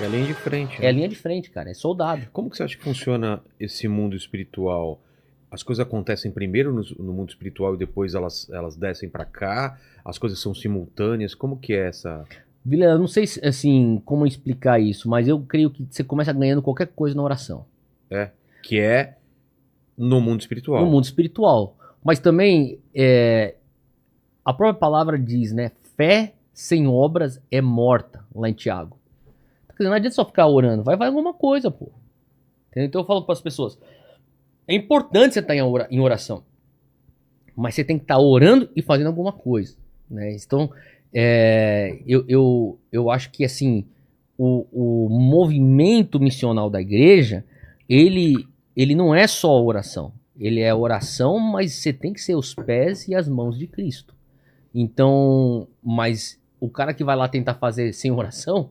É a linha de frente, É a né? linha de frente, cara, é soldado. Como que você acha que funciona esse mundo espiritual? As coisas acontecem primeiro no mundo espiritual e depois elas descem pra cá? As coisas são simultâneas? Como que é essa... Vila, eu não sei assim como explicar isso, mas eu creio que você começa ganhando qualquer coisa na oração. Que é no mundo No espiritual. mundo espiritual. Mas também a própria palavra diz, né? Fé sem obras é morta, lá em Tiago. Quer dizer, não adianta só ficar orando, vai alguma coisa, pô. Entendeu? Então eu falo para as pessoas, é importante você estar em oração, mas você tem que estar orando e fazendo alguma coisa, né? Então, eu acho que assim, o movimento missional da igreja, ele não é só oração. Ele é oração, mas você tem que ser os pés e as mãos de Cristo. Então, mas o cara que vai lá tentar fazer sem oração,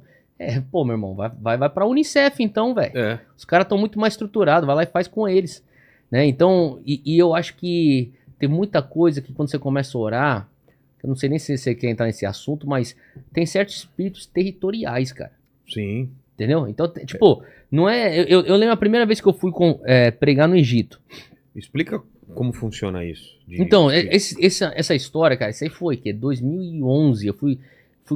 pô, meu irmão, vai pra Unicef então, velho. É. Os caras estão muito mais estruturados, vai lá e faz com eles, né? Então, e eu acho que tem muita coisa que quando você começa a orar, eu não sei nem se você quer entrar nesse assunto, mas tem certos espíritos territoriais, cara. Sim. Entendeu? Então, tipo, não é... Eu lembro a primeira vez que eu fui pregar no Egito. Explica como funciona isso. Então, essa história, cara, isso aí foi, que é 2011, eu fui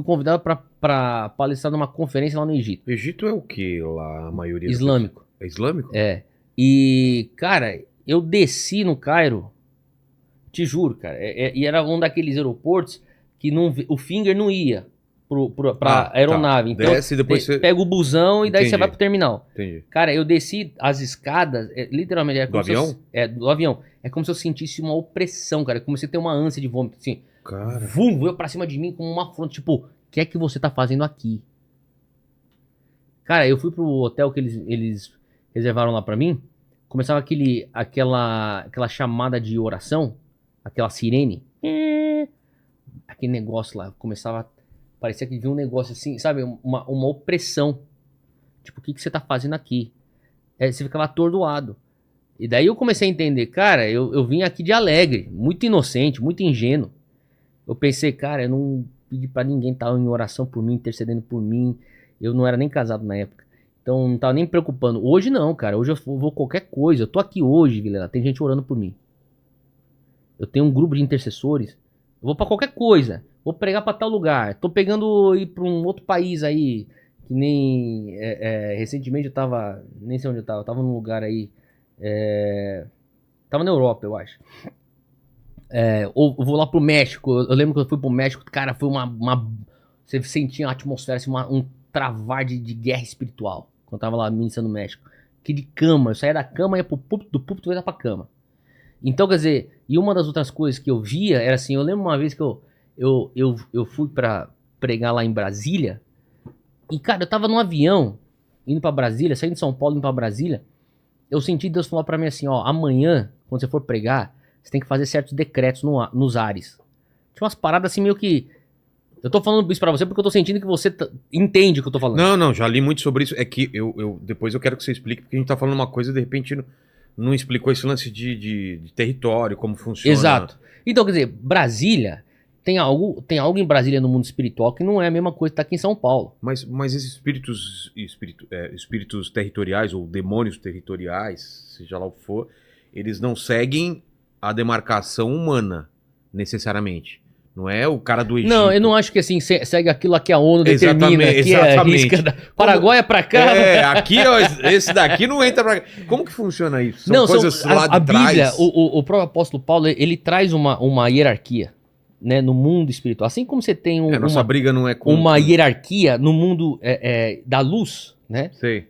convidado pra palestrar numa conferência lá no Egito. Egito é o que lá, a maioria? Islâmico. É islâmico? É. E, cara, eu desci no Cairo, te juro, cara, e era um daqueles aeroportos que o Finger não ia pra aeronave. Tá. Então, desce e depois você... pega o busão e daí Entendi. você vai pro terminal. Entendi. Cara, eu desci as escadas, literalmente... Do avião? Do avião. É como se eu sentisse uma opressão, cara. Eu comecei a ter uma ânsia de vômito, assim. Cara... Vum, veio pra cima de mim como uma afronta. Tipo, o que é que você tá fazendo aqui? Cara, eu fui pro hotel que eles reservaram lá pra mim. Começava aquela chamada de oração. Aquela sirene. Aquele negócio lá. Começava... Parecia que vinha um negócio assim, sabe? Uma opressão. Tipo, o que você tá fazendo aqui? Você ficava atordoado. E daí eu comecei a entender, cara, eu vim aqui de alegre, muito inocente, muito ingênuo. Eu pensei, cara, eu não pedi pra ninguém estar em oração por mim, intercedendo por mim. Eu não era nem casado na época. Então não tava nem me preocupando. Hoje não, cara. Hoje eu vou qualquer coisa. Eu tô aqui hoje, Vilela. Tem gente orando por mim. Eu tenho um grupo de intercessores. Eu vou pra qualquer coisa. Vou pregar pra tal lugar. Tô pegando ir pra um outro país aí. Que nem... recentemente eu tava... Nem sei onde eu tava. Eu tava num lugar aí... Tava na Europa, eu acho. Ou vou lá pro México. Eu lembro que eu fui pro México. Cara, foi você sentia a atmosfera, assim, um travar de guerra espiritual. Quando eu tava lá ministrando no México. Que de cama. Eu saía da cama, ia pro púlpito, do púlpito eu ia pra cama. Então, quer dizer... E uma das outras coisas que eu via era assim... Eu lembro uma vez que eu fui pra pregar lá em Brasília. E, cara, eu tava num avião, indo pra Brasília, saindo de São Paulo, indo pra Brasília. Eu senti Deus falar pra mim assim, ó, amanhã, quando você for pregar, você tem que fazer certos decretos nos ares. Tinha umas paradas assim meio que... Eu tô falando isso pra você porque eu tô sentindo que você entende o que eu tô falando. Não, já li muito sobre isso. É que depois eu quero que você explique, porque a gente tá falando uma coisa e de repente não explicou esse lance de território, como funciona. Exato. Então, quer dizer, Brasília... Tem algo em Brasília no mundo espiritual que não é a mesma coisa que tá aqui em São Paulo. Mas esses espíritos territoriais ou demônios territoriais, seja lá o que for, eles não seguem a demarcação humana, necessariamente. Não é o cara do Egito. Não, eu não acho que assim, segue aquilo que a ONU determina. Exatamente, que é a risca da Paraguai é pra cá. Aqui, ó, esse daqui não entra pra cá. Como que funciona isso? São não, coisas lá de a Bíblia, trás? o próprio apóstolo Paulo, ele traz uma hierarquia, né, no mundo espiritual. Assim como você tem nossa briga não é com... uma hierarquia no mundo da luz, né? Sei.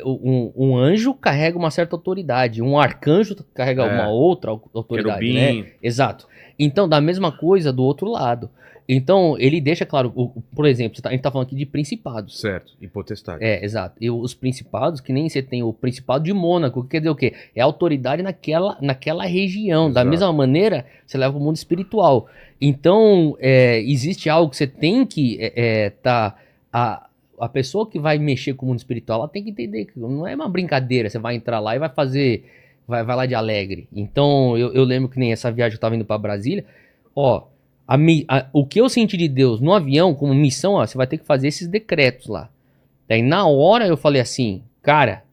Um anjo carrega uma certa autoridade, um arcanjo carrega uma outra autoridade, Querubim. né? Exato. Então, da mesma coisa do outro lado. Então, ele deixa claro, por exemplo, a gente tá falando aqui de principados. Certo, e potestade. Exato. E os principados, que nem você tem o principado de Mônaco, que quer dizer o quê? É autoridade naquela região. Exato. Da mesma maneira, você leva o mundo espiritual. Então, existe algo que você tem que a pessoa que vai mexer com o mundo espiritual, ela tem que entender que não é uma brincadeira, você vai entrar lá e vai fazer, vai lá de alegre. Então, eu lembro que nem essa viagem que eu tava indo pra Brasília, ó, o que eu senti de Deus no avião como missão, ó, você vai ter que fazer esses decretos lá. Daí na hora eu falei assim, cara,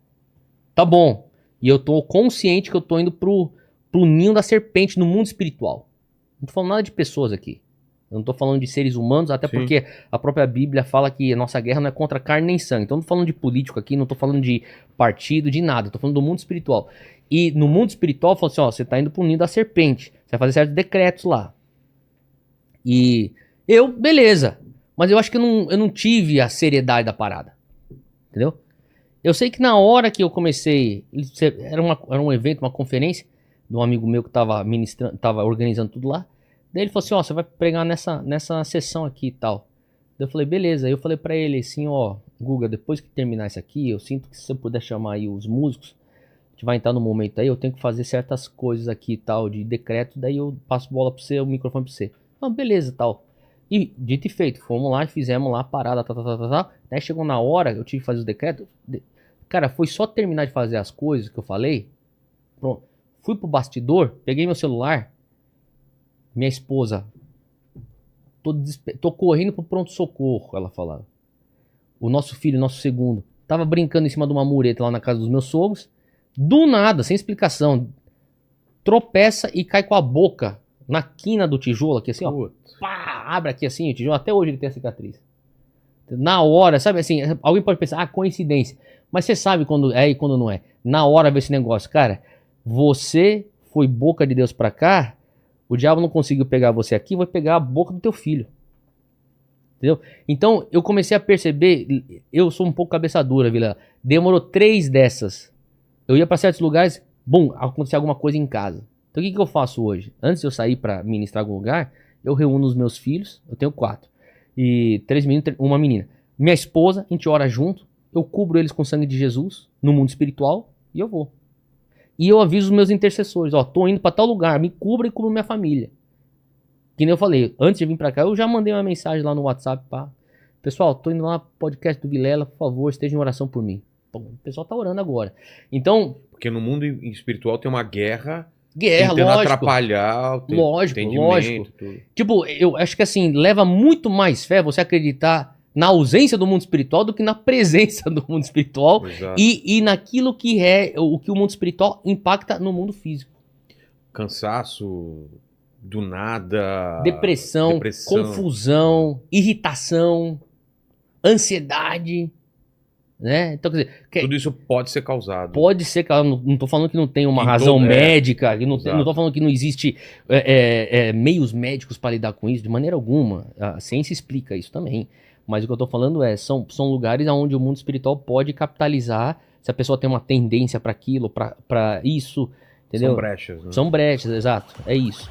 tá bom. E eu tô consciente que eu tô indo pro ninho da serpente no mundo espiritual. Não tô falando nada de pessoas aqui. Eu não tô falando de seres humanos, até Sim. porque a própria Bíblia fala que a nossa guerra não é contra carne nem sangue. Então eu não tô falando de político aqui, não tô falando de partido, de nada. Eu tô falando do mundo espiritual. E no mundo espiritual, falou assim, ó, você tá indo pro ninho da serpente. Você vai fazer certos decretos lá. E eu, beleza. Mas eu acho que eu não tive a seriedade da parada. Entendeu? Eu sei que na hora que eu comecei, era um evento, uma conferência, de um amigo meu que tava ministrando, tava organizando tudo lá. Daí ele falou assim, ó, você vai pregar nessa sessão aqui e tal. Daí eu falei, beleza. Aí eu falei pra ele assim, ó, Guga, depois que terminar isso aqui, eu sinto que se você puder chamar aí os músicos, a gente vai entrar no momento aí, eu tenho que fazer certas coisas aqui e tal, de decreto, daí eu passo bola pra você, o microfone pra você. Ah, beleza, tal. E dito e feito, fomos lá e fizemos lá a parada, tá. Daí chegou na hora, eu tive que fazer os decretos. Cara, foi só terminar de fazer as coisas que eu falei. Pronto. Fui pro bastidor, peguei meu celular. Minha esposa. Tô correndo pro pronto-socorro, ela falava. O nosso filho, nosso segundo, tava brincando em cima de uma mureta lá na casa dos meus sogros. Do nada, sem explicação, tropeça e cai com a boca na quina do tijolo aqui, assim, ó. Putz. Pá, abre aqui assim o tijolo. Até hoje ele tem a cicatriz. Na hora, sabe assim, alguém pode pensar, ah, coincidência. Mas você sabe quando é e quando não é. Na hora vê esse negócio. Cara, você foi boca de Deus pra cá, o diabo não conseguiu pegar você aqui, vai pegar a boca do teu filho. Entendeu? Então, eu comecei a perceber, eu sou um pouco cabeça dura, Vila. Demorou 3 dessas. Eu ia pra certos lugares, bum, acontecia alguma coisa em casa. Então, o que eu faço hoje? Antes de eu sair pra ministrar algum lugar, eu reúno os meus filhos, eu tenho 4. E 3 meninos, uma menina. Minha esposa, a gente ora junto. Eu cubro eles com o sangue de Jesus no mundo espiritual e eu vou. E eu aviso os meus intercessores, ó, tô indo pra tal lugar, me cubra e cubra minha família. Que nem eu falei, antes de vir pra cá, eu já mandei uma mensagem lá no WhatsApp, pá. Pessoal, tô indo lá pro podcast do Vilela, por favor, esteja em oração por mim. Bom, o pessoal tá orando agora. Então... Porque no mundo espiritual tem uma guerra Guerra, tentando lógico. atrapalhar o Lógico. tudo. Tipo, eu acho que assim, leva muito mais fé você acreditar na ausência do mundo espiritual do que na presença do mundo espiritual Exato. e naquilo que é o que o mundo espiritual impacta no mundo físico. Cansaço do nada. Depressão, confusão, irritação, ansiedade, né? Então, quer dizer, Tudo isso pode ser causado. pode ser, cara, não tô falando que não tem uma Em razão todo- médica, que não Exato. tô falando que não existe meios médicos para lidar com isso, de maneira alguma. A ciência explica isso também. Mas o que eu tô falando são lugares onde o mundo espiritual pode capitalizar, se a pessoa tem uma tendência para aquilo, para isso, entendeu? São brechas, né? São brechas, exato, é isso.